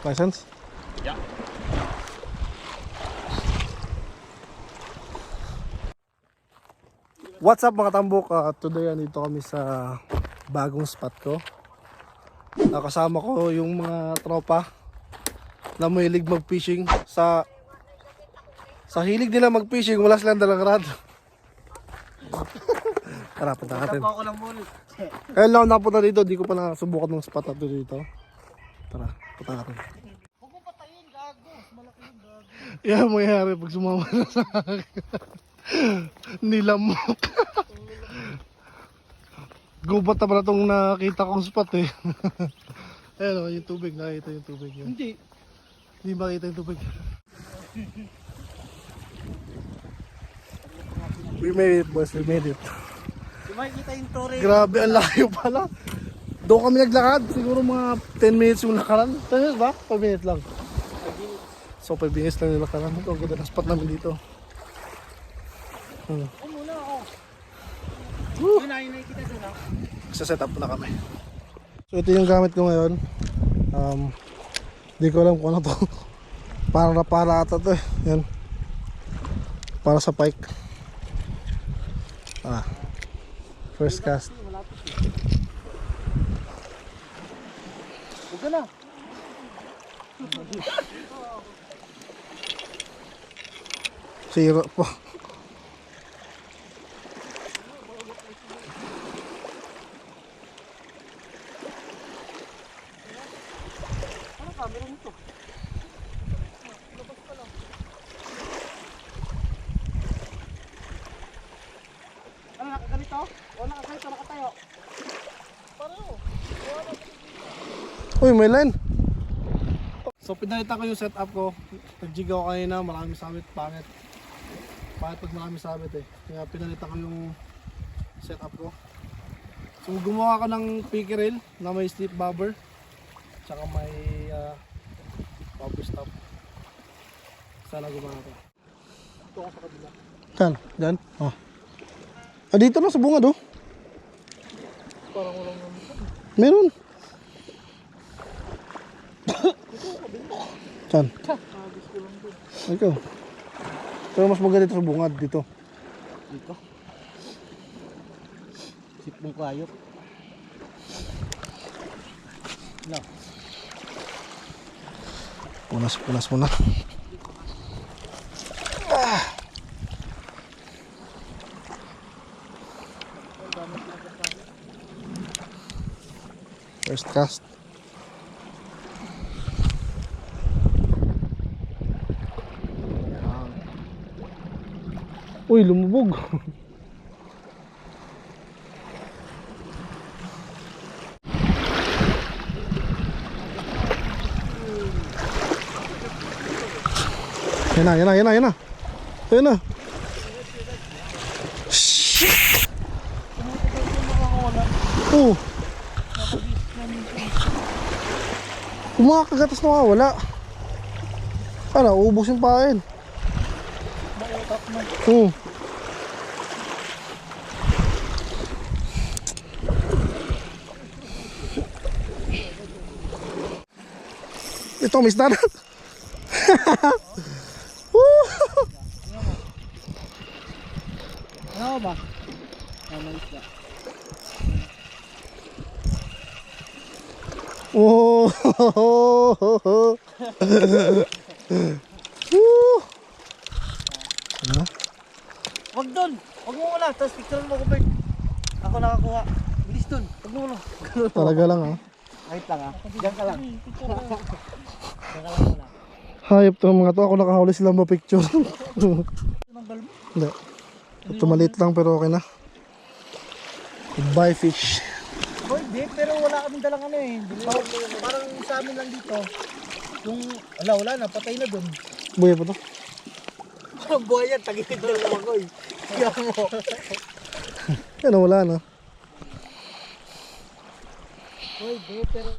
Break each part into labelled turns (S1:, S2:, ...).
S1: License?
S2: Yeah.
S1: What's up mga tambok? Today nandito kami sa bagong spot ko. Kasama ko yung mga tropa na mahilig mag-fishing. Sa hilig nila mag-fishing, wala silang dalang rad. Tara, punta natin. Kaya lang ako napunta dito, di ko pa nasubukan ng spot natin dito. Tara, punta natin. Huwag mo patayin, gago. Malaki yung gago. Yan, mangyayari pag sumama na sa akin. Nilamok. Gubat na pala itong nakita kong spot eh. Ayan o, yung tubig, nakita yung tubig yun. Hindi makita yung tubig. We made it boys, we made it.
S2: Di makikita yung tore.
S1: Grabe, ang layo pala. Doon kami naglakad, siguro mga 10 minutes yung lakaran. 10 minutes ba? 5 minutes lang. So 5 minutes lang yung lakaran. Ito, ang ganda ng spot namin dito.
S2: Muna ako. Yun na, yun nakikita doon ha.
S1: Set up na kami. So ito yung gamit ko ngayon. Di ko alam kung ano to. Para ata to eh. Yan. Para sa pike. First cast.
S2: Huwag ka na.
S1: Sira po.
S2: Ano camera nito? Labas pa lang. Ano, nakaganito? O nakaganito, nakatayo? Pareho.
S1: Uy, may line. So pinalitan ko yung setup ko. Nag-jig ako kanina, maraming sabit, pangit. Pangit pag maraming sabit eh. Kaya pinalitan ko yung setup ko. So gumawa ko ng picky rail na may slip bobber. Tsaka may bobber stop. Sana gumawa ko. Ito ako sa kabila. Saan? Diyan? Oh. Dito lang sa bungad oh.
S2: Parang walang namin.
S1: Meron. Saan? Ikaw. Pero mas maganda dito sa bungad dito.
S2: Dito. Sip mong kayot. No.
S1: Punas muna. First cast. Uy, lumubog. Yan na. Yan na. Shit. Oh. Kumakagatas na wala. Ano, ubos yung pain. Ito, miss na.
S2: Ano ba? Ano isla?
S1: Oh. Ano?
S2: Wag doon! Wag mo wala! Tapos picture mo ko, Bert. Ako nakakuha. Bilis doon! Wag mo wala.
S1: Talaga lang ah.
S2: Wait lang ah. Diyan ka lang. Diyan ka lang muna.
S1: Hayop to mga to. Ako nakahuli silang ma-picture. Hindi. Ito maliit lang pero okay na. Goodbye fish.
S2: Boy, di, pero wala kaming dalang ano eh. Parang sa amin lang dito. Yung, wala na, patay na doon.
S1: Buhay pa to.
S2: Parang buhay yan, tagitid na lang ako eh. Kaya mo.
S1: Yan wala na.
S2: Boy, di, pero...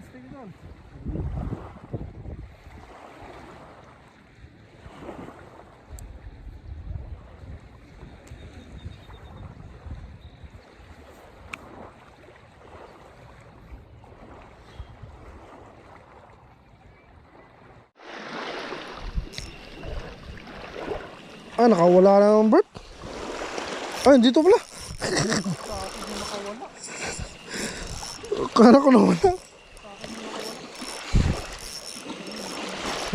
S2: Stay down.
S1: Ah, nakawala na ng Bert. Ay, dito pala. Kala ko nawala.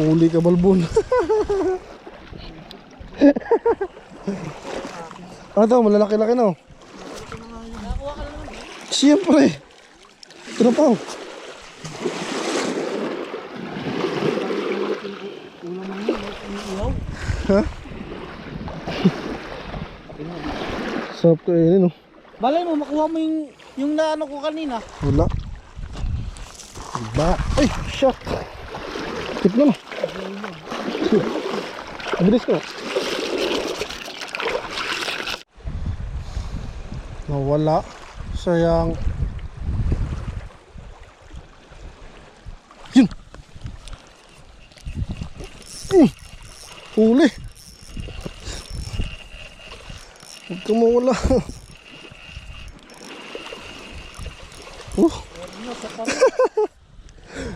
S1: Huli ka, balbon. Ano to, malalaki-laki na. Siyempre. Ito na pa. Ha? Sarap ko eh, no?
S2: Balay mo, makuha mo yung naano ko kanina.
S1: Wala. Diba? Ay, shot. Tip na. Abilis ko. Nawala. Sayang. Yun. Huli. Huwag ka mawala.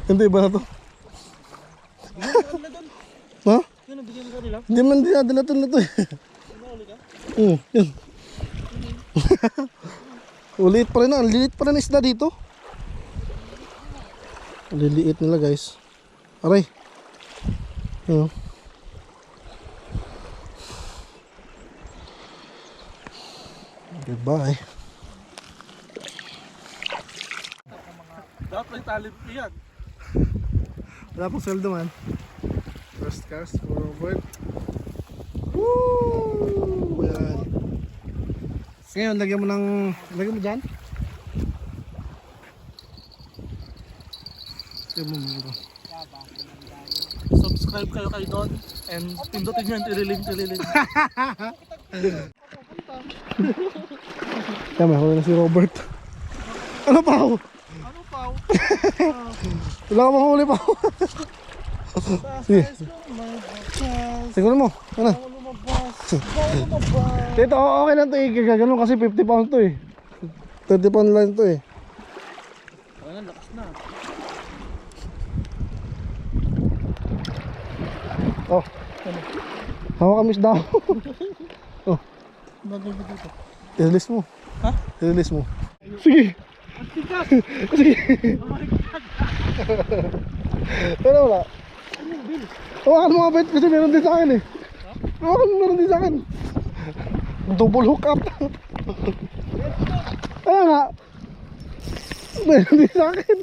S1: Hindi ba na to? Ha?
S2: Yun, nabigyan mo kanila.
S1: Hindi man din natin na to eh. Yun. Ulit pa rin na. Lilit pa rin isda dito. Liliit nila guys. Aray. Yun. Goodbye.
S2: Dapat may talent yan.
S1: Wala pong sweldo man. First cast for Robert. Woo! Yan. Ngayon, lagyan mo dyan. Lagyan mo dito.
S2: Subscribe kayo kay Don and pindutin nyo yung tililing.
S1: Tama, huli na si Robert. Ano pa ako?
S2: Ano pa?
S1: Wala ka mahuli pa ako. Sige. Siguro mo. Ano? Dito, okay lang ito eh. Gaganon kasi 50 pounds to eh. 30 pounds lang to eh.
S2: Ayun, lakas na.
S1: Oh. Hawak kami isda. Oh.
S2: Bagay mo dito.
S1: I-release mo.
S2: Ha?
S1: I-release mo. Sige. Sige.
S2: Oh my God.
S1: Pero wala. Hawakan mo nga bet kasi meron din sa akin eh. Hawakan mo meron din sa akin. Double hook up. Ayan nga. Meron din sa akin.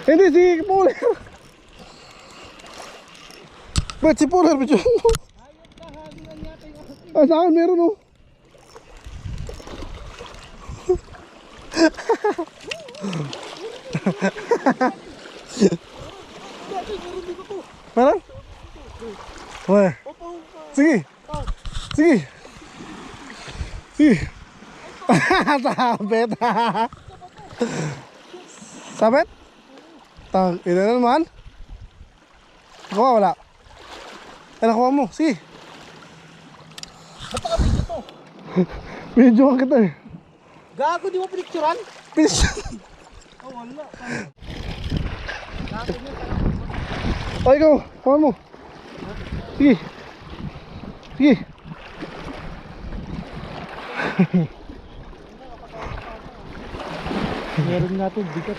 S1: Hindi si Polar. Bet si Polar bitch. Ah, sa akin meron oh. Meron? Weh. Sige. Sige. Sige. Sabit. Sabit? Tang, ina na naman. Nakuha, wala. Ay, nakuha mo. Sige.
S2: Ba't naka-video to?
S1: Medyo ka kita eh.
S2: Gago, di mo pinicturan?
S1: Fish.
S2: Oh, wala.
S1: Ay, ikaw. Kuha mo. Sige. Sige.
S2: Meron nga to, bigat.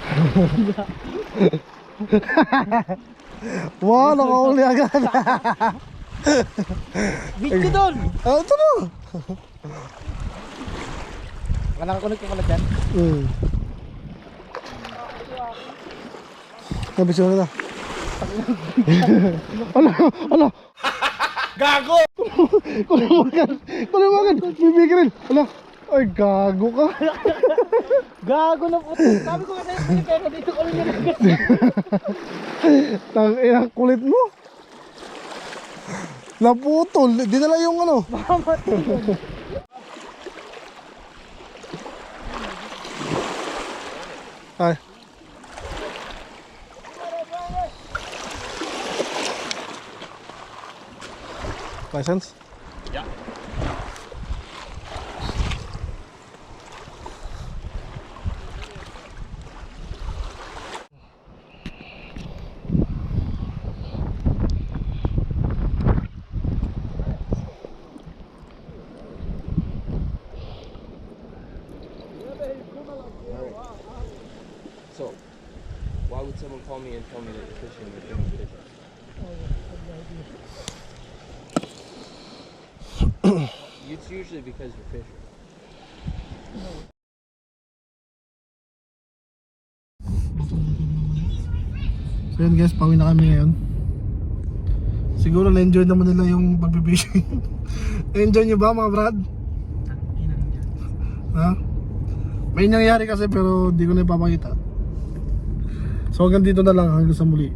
S1: Wow, nakahuli agad.
S2: Video doon!
S1: Ah, ito na.
S2: Nakakunik ko pala dyan.
S1: Nabisyo na na. Ala.
S2: Gago!
S1: Kulimagan. Bibigyan rin. Ala. Ay, gago ka.
S2: Gago na po. Sabi ko nga sa'yo, pinikera dito ko lang yan.
S1: Ang kulit mo. Naputol. Dinala yung ano.
S2: Mamatay yun.
S1: Ay. License?
S2: Yeah.
S3: me and tell me that you're fishing with different fish. It's usually because you're fishing.
S1: So yun guys, pauwi na kami ngayon. Siguro na-enjoy naman nila yung pag-fishing. Na-enjoy nyo ba mga brad? Ha? May nangyari kasi pero di ko na ipapakita. So hanggang dito na lang, hanggang sa muli.